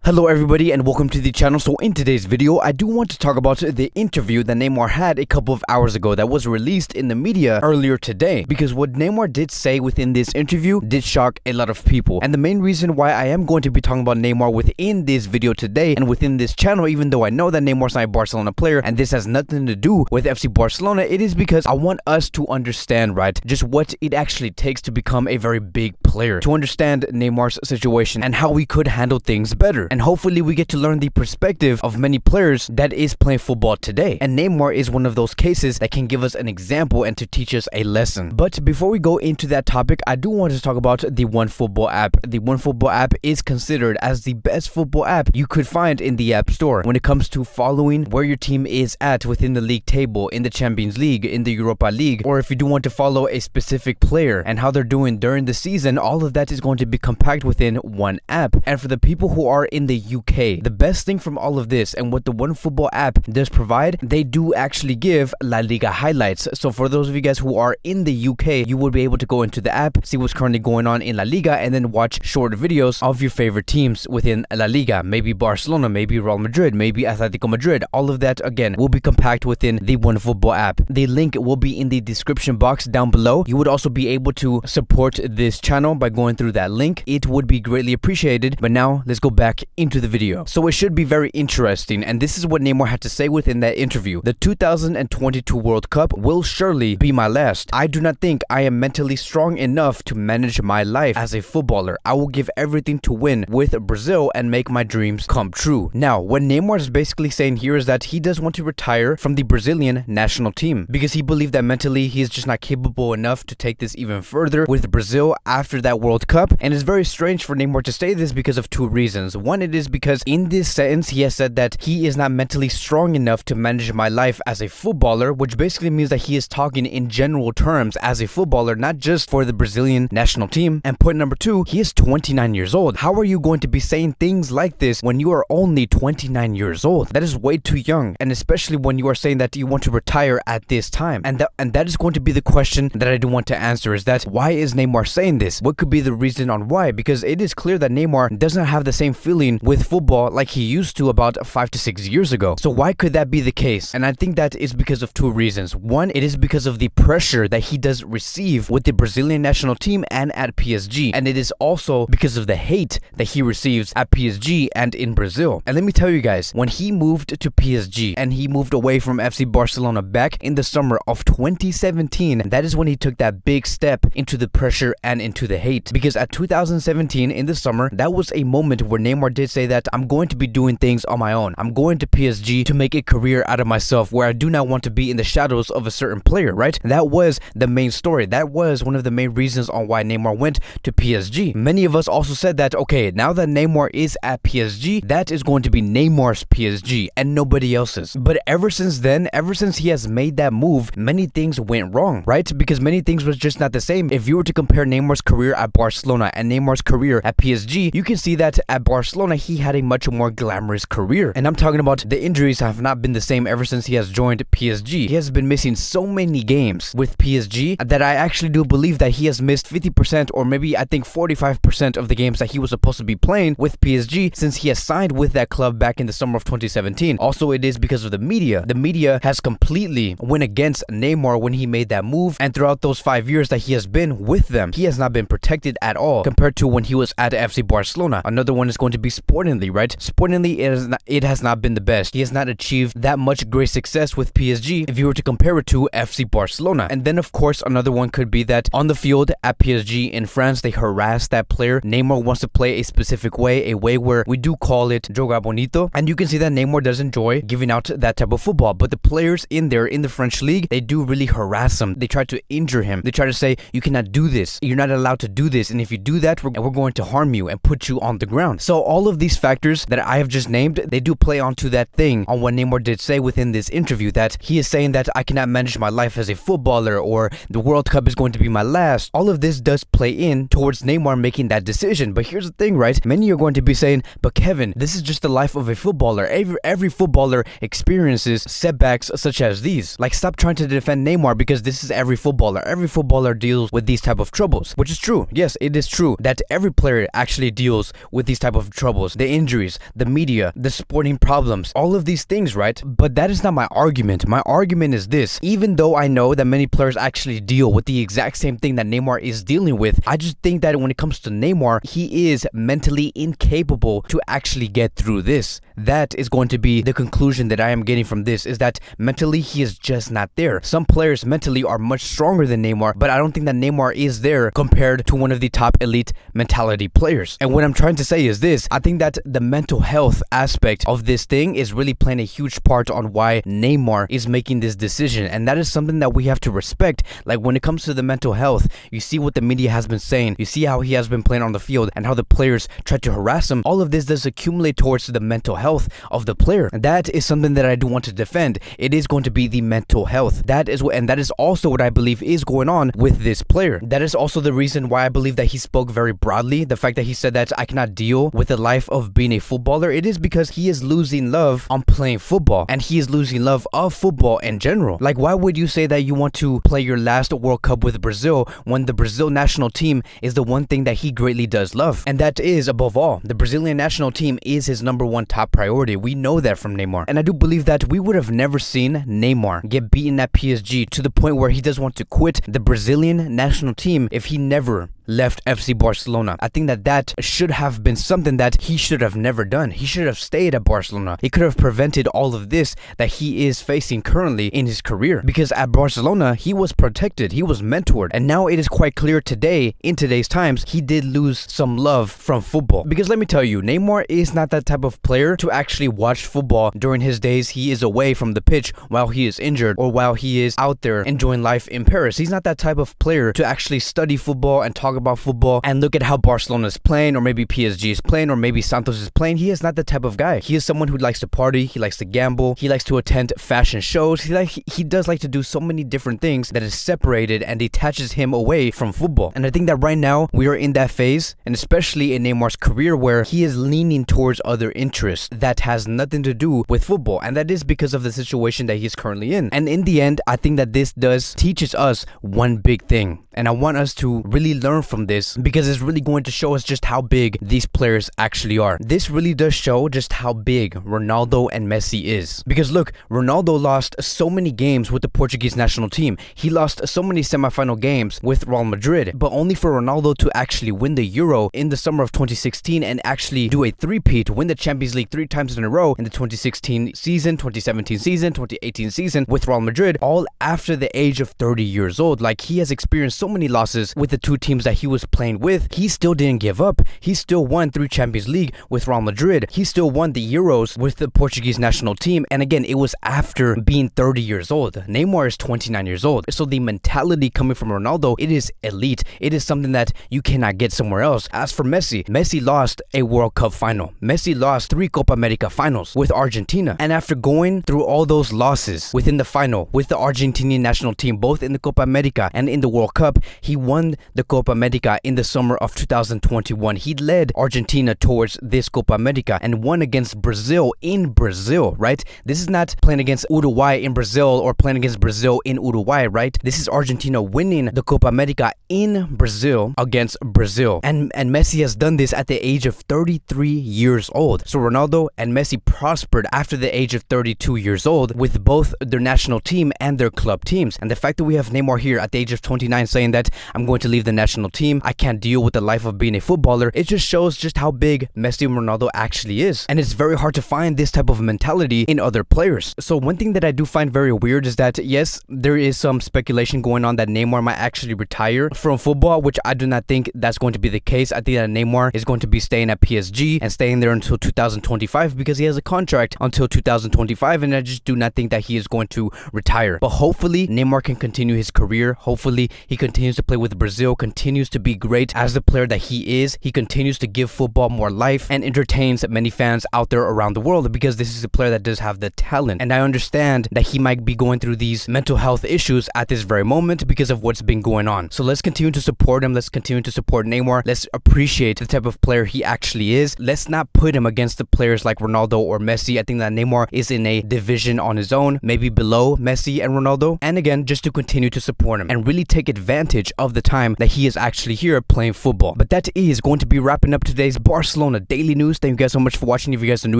Hello everybody and welcome to the channel. So in today's video, I do want to talk about the interview that Neymar had a couple of hours ago that was released in the media earlier today. Because what Neymar did say within this interview did shock a lot of people. And the main reason why I am going to be talking about Neymar within this video today and within this channel, even though I know that Neymar's not a Barcelona player and this has nothing to do with FC Barcelona, it is because I want us to understand, right, just what it actually takes to become a very big player. To understand Neymar's situation and how we could handle things better. And hopefully we get to learn the perspective of many players that is playing football today. And Neymar is one of those cases that can give us an example and to teach us a lesson. But before we go into that topic, I do want to talk about the OneFootball app. The OneFootball app is considered as the best football app you could find in the App Store when it comes to following where your team is at within the league table, in the Champions League, in the Europa League, or if you do want to follow a specific player and how they're doing during the season. All of that is going to be compact within one app. And for the people who are in the UK, the best thing from all of this and what the OneFootball app does provide, they do actually give La Liga highlights. So for those of you guys who are in the UK, you will be able to go into the app, see what's currently going on in La Liga, and then watch short videos of your favorite teams within La Liga. Maybe Barcelona, maybe Real Madrid, maybe Atletico Madrid. All of that, again, will be compact within the OneFootball app. The link will be in the description box down below. You would also be able to support this channel by going through that link. It would be greatly appreciated. But now let's go back into the video. So it should be very interesting, and this is what Neymar had to say within that interview. The 2022 World Cup will surely be my last. I do not think I am mentally strong enough to manage my life as a footballer. I will give everything to win with Brazil and make my dreams come true. Now, what Neymar is basically saying here is that he does want to retire from the Brazilian national team because he believed that mentally he is just not capable enough to take this even further with Brazil after that World Cup. And it's very strange for Neymar to say this because of two reasons. One, it is because in this sentence he has said that he is not mentally strong enough to manage my life as a footballer, which basically means that he is talking in general terms as a footballer, not just for the Brazilian national team. And point number two, he is 29 years old. How are you going to be saying things like this when you are only 29 years old? That is way too young, and especially when you are saying that you want to retire at this time. And that is going to be the question that I do want to answer, is that why is Neymar saying this? What could be the reason on why? Because it is clear that Neymar doesn't have the same feeling with football like he used to about 5 to 6 years ago. So why could that be the case? And I think that is because of two reasons. One, it is because of the pressure that he does receive with the Brazilian national team and at PSG. And it is also because of the hate that he receives at PSG and in Brazil. And let me tell you guys, when he moved to PSG and he moved away from FC Barcelona back in the summer of 2017, that is when he took that big step into the pressure and into the hate. Because at 2017 in the summer, that was a moment where Neymar did say that I'm going to be doing things on my own. I'm going to PSG to make a career out of myself where I do not want to be in the shadows of a certain player, right? That was the main story. That was one of the main reasons on why Neymar went to PSG. Many of us also said that, okay, now that Neymar is at PSG, that is going to be Neymar's PSG and nobody else's. But ever since then, ever since he has made that move, many things went wrong, right? Because many things was just not the same. If you were to compare Neymar's career at Barcelona and Neymar's career at PSG, you can see that at Barcelona, he had a much more glamorous career. And I'm talking about the injuries have not been the same ever since he has joined PSG. He has been missing so many games with PSG that I actually do believe that he has missed 50% or maybe I think 45% of the games that he was supposed to be playing with PSG since he has signed with that club back in the summer of 2017. Also, it is because of the media. The media has completely went against Neymar when he made that move, and throughout those 5 years that he has been with them, he has not been protected at all compared to when he was at FC Barcelona. Another one is going to be Sportingly, right? Sportingly, it has not been the best. He has not achieved that much great success with PSG if you were to compare it to FC Barcelona. And then of course another one could be that on the field at PSG in France, they harass that player. Neymar wants to play a specific way, a way where we do call it jogar bonito, and you can see that Neymar does enjoy giving out that type of football. But the players in there in the French league, they do really harass him. They try to injure him. They try to say, you cannot do this, you're not allowed to do this, and if you do that, we're going to harm you and put you on the ground. So all of these factors that I have just named, they do play onto that thing on what Neymar did say within this interview, that he is saying that I cannot manage my life as a footballer, or the World Cup is going to be my last. All of this does play in towards Neymar making that decision. But here's the thing, right? Many are going to be saying, but Kevin, this is just the life of a footballer. Every footballer experiences setbacks such as these. Like, stop trying to defend Neymar because this is every footballer. Every footballer deals with these type of troubles, which is true. Yes, it is true that every player actually deals with these type of troubles. troubles, the injuries, the media, the sporting problems, all of these things, right? But that is not my argument. My argument is this: even though I know that many players actually deal with the exact same thing that Neymar is dealing with, I just think that when it comes to Neymar, he is mentally incapable to actually get through this. That is going to be the conclusion that I am getting from this, is that mentally he is just not there. Some players mentally are much stronger than Neymar, but I don't think that Neymar is there compared to one of the top elite mentality players. And what I'm trying to say is this: I think that the mental health aspect of this thing is really playing a huge part on why Neymar is making this decision, and that is something that we have to respect. Like, when it comes to the mental health, you see what the media has been saying, you see how he has been playing on the field and how the players try to harass him. All of this does accumulate towards the mental health of the player, and that is something that I do want to defend. It is going to be the mental health. That is what, and that is also what I believe is going on with this player. That is also the reason why I believe that he spoke very broadly. The fact that he said that I cannot deal with the life of being a footballer, it is because he is losing love on playing football, and he is losing love of football in general. Like, why would you say that you want to play your last World Cup with Brazil when the Brazil national team is the one thing that he greatly does love? And that is, above all, the Brazilian national team is his #1 top priority. We know that from Neymar. And I do believe that we would have never seen Neymar get beaten at PSG to the point where he does want to quit the Brazilian national team if he never left FC Barcelona. I think that that should have been something that he should have never done. He should have stayed at Barcelona. He could have prevented all of this that he is facing currently in his career, because at Barcelona he was protected, he was mentored, and now it is quite clear today, in today's times, he did lose some love from football. Because let me tell you, Neymar is not that type of player to actually watch football during his days he is away from the pitch while he is injured or while he is out there enjoying life in Paris. He's not that type of player to actually study football and talk about football and look at how Barcelona is playing, or maybe PSG is playing, or maybe Santos is playing. He is not the type of guy. He is someone who likes to party, he likes to gamble, he likes to attend fashion shows, he does like to do so many different things that is separated and detaches him away from football. And I think that right now we are in that phase, and especially in Neymar's career, where he is leaning towards other interests that has nothing to do with football, and that is because of the situation that he's currently in. And in the end, I think that this does teaches us one big thing, and I want us to really learn from this, because it's really going to show us just how big these players actually are. This really does show just how big Ronaldo and Messi is. Because look, Ronaldo lost so many games with the Portuguese national team. He lost so many semifinal games with Real Madrid, but only for Ronaldo to actually win the Euro in the summer of 2016 and actually do a three-peat, win the Champions League 3 times in a row in the 2016 season, 2017 season, 2018 season with Real Madrid, all after the age of 30 years old. Like, he has experienced so many losses with the two teams that he was playing with. He still didn't give up. He still won 3 Champions League with Real Madrid. He still won the Euros with the Portuguese national team. And again, it was after being 30 years old. Neymar is 29 years old. So the mentality coming from Ronaldo, it is elite. It is something that you cannot get somewhere else. As for Messi, Messi lost a World Cup final. Messi lost 3 Copa America finals with Argentina. And after going through all those losses within the final with the Argentinian national team, both in the Copa America and in the World Cup, he won the Copa America in the summer of 2021. He led Argentina towards this Copa America and won against Brazil in Brazil, right? This is not playing against Uruguay in Brazil or playing against Brazil in Uruguay, right? This is Argentina winning the Copa America in Brazil against Brazil. And Messi has done this at the age of 33 years old. So Ronaldo and Messi prospered after the age of 32 years old with both their national team and their club teams. And the fact that we have Neymar here at the age of 29 saying that I'm going to leave the national team, I can't deal with the life of being a footballer, it just shows just how big Messi and Ronaldo actually is. And it's very hard to find this type of mentality in other players. So one thing that I do find very weird is that, yes, there is some speculation going on that Neymar might actually retire from football, which I do not think that's going to be the case. I think that Neymar is going to be staying at PSG and staying there until 2025 because he has a contract until 2025, and I just do not think that he is going to retire. But hopefully Neymar can continue his career. Hopefully he continues to play with Brazil, continues to be great as the player that he is. He continues to give football more life and entertains many fans out there around the world, because this is a player that does have the talent. And I understand that he might be going through these mental health issues at this very moment because of what's been going on. So let's continue to support him. Let's continue to support Neymar. Let's appreciate the type of player he actually is. Let's not put him against the players like Ronaldo or Messi. I think that Neymar is in a division on his own, maybe below Messi and Ronaldo. And again, just to continue to support him and really take advantage of the time that he is actually here playing football. But that is going to be wrapping up today's Barcelona daily news. Thank you guys so much for watching. If you guys are new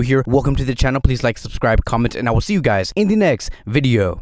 here, welcome to the channel. Please like, subscribe, comment, and I will see you guys in the next video.